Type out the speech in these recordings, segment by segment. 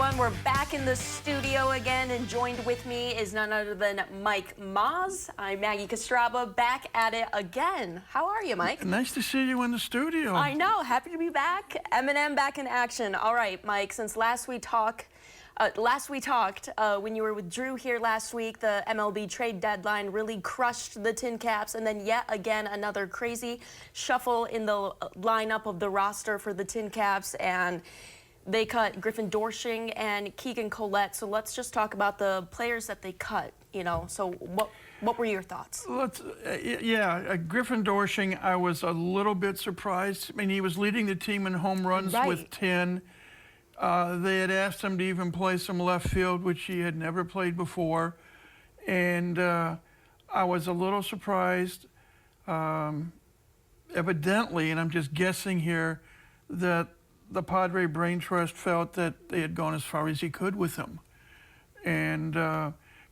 everyone. We're back in the studio again, and joined with me is none other than Mike Maz. I'm Maggie Castraba, back at it again. How are you, Mike? Nice to see you in the studio. I know. Happy to be back. M&M back in action. All right, Mike, since last we talked, when you were with Drew here last week, the MLB trade deadline really crushed the Tin Caps, and then yet again another crazy shuffle in the lineup of the roster for the Tin Caps, and they cut Griffin Doersching and Keegan Collette. So let's just talk about the players that they cut. So what were your thoughts? Griffin Doersching, I was a little bit surprised. I mean, he was leading the team in home runs with 10. They had asked him to even play some left field, which he had never played before. And I was a little surprised, evidently, and I'm just guessing here, that the Padre Brain Trust felt that they had gone as far as he could with him. And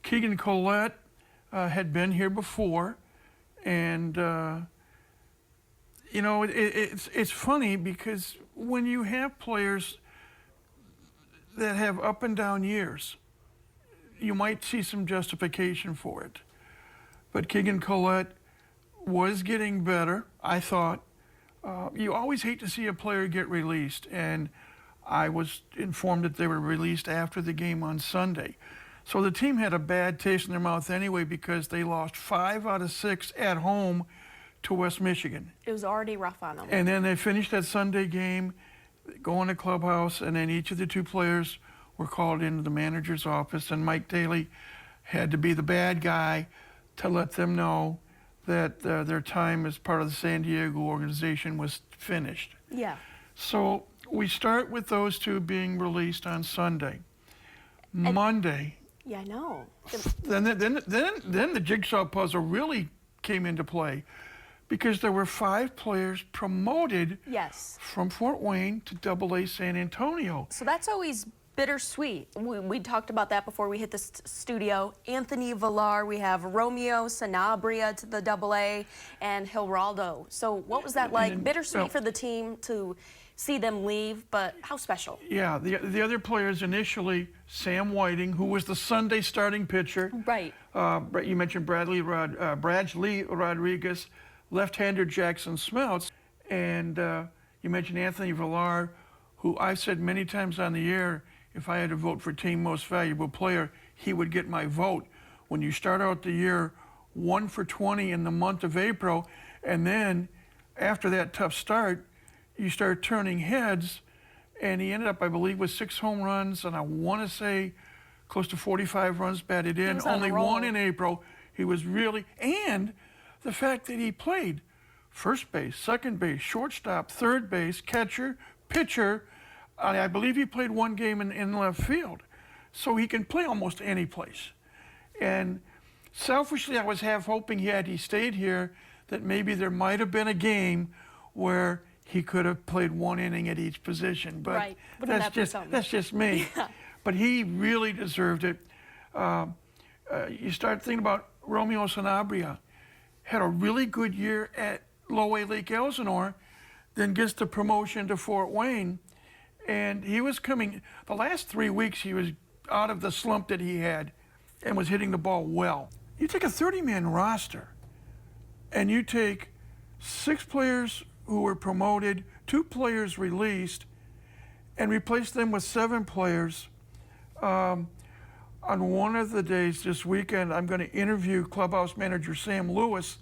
Keegan Collette had been here before. And, it's funny because when you have players that have up and down years, you might see some justification for it. But Keegan Collette was getting better, I thought. You always hate to see a player get released, and I was informed that they were released after the game on Sunday. So the team had a bad taste in their mouth anyway because they lost 5 out of 6 at home to West Michigan. It was already rough on them. And then they finished that Sunday game, go in the clubhouse, and then each of the 2 players were called into the manager's office, and Mike Daly had to be the bad guy to let them know that their time as part of the San Diego organization was finished. Yeah. So we start with those 2 being released on Sunday. And Monday. Yeah, I know. Then the jigsaw puzzle really came into play because there were 5 players promoted from Fort Wayne to AA San Antonio. So that's always bittersweet. We talked about that before we hit the studio. Anthony Villar, we have Romeo Sanabria to the AA, and Geraldo. So what was that like? Bittersweet for the team to see them leave, but how special? Yeah, the other players initially, Sam Whiting, who was the Sunday starting pitcher. Right. You mentioned Bradley Rodriguez, left-hander Jackson Smeltz, and you mentioned Anthony Villar, who I've said many times on the air, if I had to vote for team most valuable player, he would get my vote. When you start out the year 1 for 20 in the month of April, and then after that tough start, you start turning heads, and he ended up, I believe, with 6 home runs, and I want to say close to 45 runs batted in, only 1 in April. He was really, and the fact that he played first base, second base, shortstop, third base, catcher, pitcher. I believe he played 1 game in left field. So he can play almost any place. And selfishly, I was half hoping had he stayed here that maybe there might have been a game where he could have played 1 inning at each position. But that's just me. Yeah. But he really deserved it. You start thinking about Romeo Sanabria. Had a really good year at Low A Lake Elsinore, then gets the promotion to Fort Wayne. And he was coming, the last 3 weeks he was out of the slump that he had and was hitting the ball well. You take a 30-man roster and you take 6 players who were promoted, 2 players released, and replace them with 7 players. On one of the days this weekend, I'm going to interview clubhouse manager Sam Lewis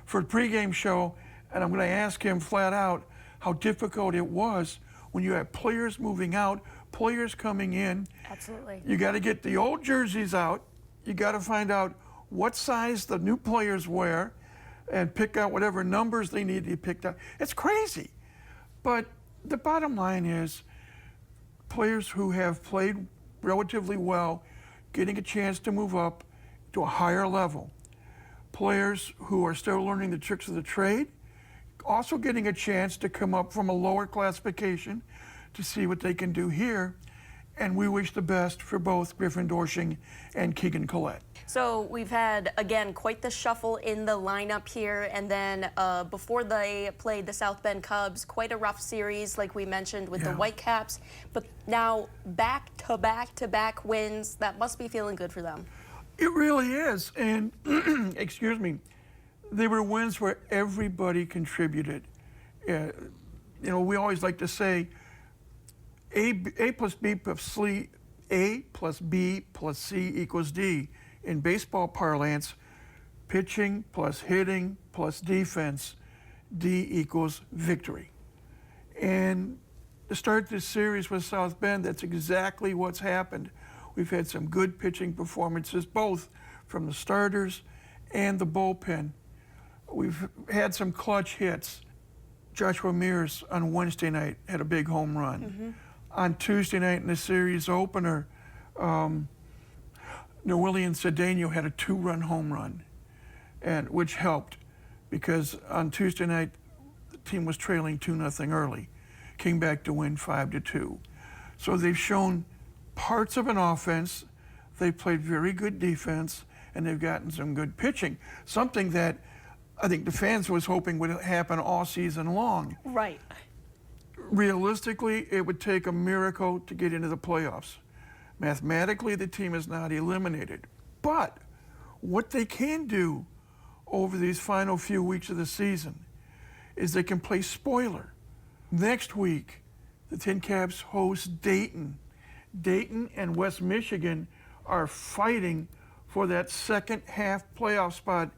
for a pregame show, and I'm going to ask him flat out how difficult it was when you have players moving out, players coming in. Absolutely. You got to get the old jerseys out. You got to find out what size the new players wear and pick out whatever numbers they need to be picked out. It's crazy. But the bottom line is players who have played relatively well getting a chance to move up to a higher level. Players who are still learning the tricks of the trade, also getting a chance to come up from a lower classification to see what they can do here. and we wish the best for both Griffin Doersching and Keegan Collette. So we've had, again, quite the shuffle in the lineup here. And then before they played the South Bend Cubs, quite a rough series, like we mentioned, with the Whitecaps. But now back-to-back-to-back wins. That must be feeling good for them. It really is. And, excuse me, they were wins where everybody contributed. You know, we always like to say A plus B plus C equals D. In baseball parlance, pitching plus hitting plus defense, D equals victory. And to start this series with South Bend, that's exactly what's happened. We've had some good pitching performances, both from the starters and the bullpen. We've had some clutch hits. Joshua Mears on Wednesday night had a big home run. On Tuesday night in the series opener, Noelian Cedeno had a 2-run home run, and which helped because on Tuesday night the team was trailing 2-0 early, came back to win 5-2. So they've shown parts of an offense, they played very good defense, and they've gotten some good pitching, something that I think the fans was hoping would happen all season long. Right. Realistically, it would take a miracle to get into the playoffs. Mathematically, the team is not eliminated. But what they can do over these final few weeks of the season is they can play spoiler. Next week, the TinCaps host Dayton. Dayton and West Michigan are fighting for that second half playoff spot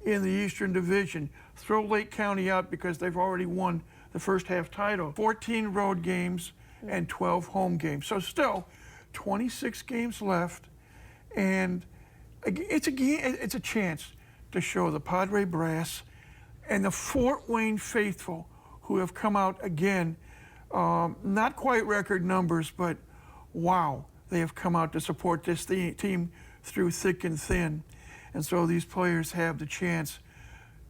in the Eastern Division. Throw Lake County out because they've already won the first half title. 14 road games and 12 home games. So still 26 games left, and it's a chance to show the Padre brass and the Fort Wayne faithful who have come out again, not quite record numbers, but wow, they have come out to support this team through thick and thin. And so these players have the chance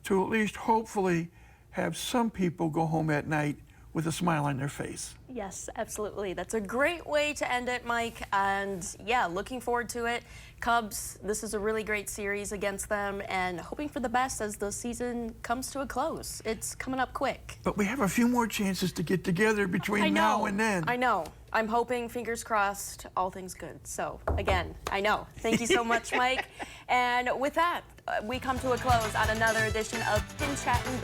to at least hopefully have some people go home at night with a smile on their face. Yes, absolutely. That's a great way to end it, Mike. And yeah, looking forward to it. Cubs, this is a really great series against them, and hoping for the best as the season comes to a close. It's coming up quick. But we have a few more chances to get together between now and then. I know. I'm hoping, fingers crossed, all things good. So again, I know. Thank you so much, Mike. And with that, we come to a close on another edition of TinChattin.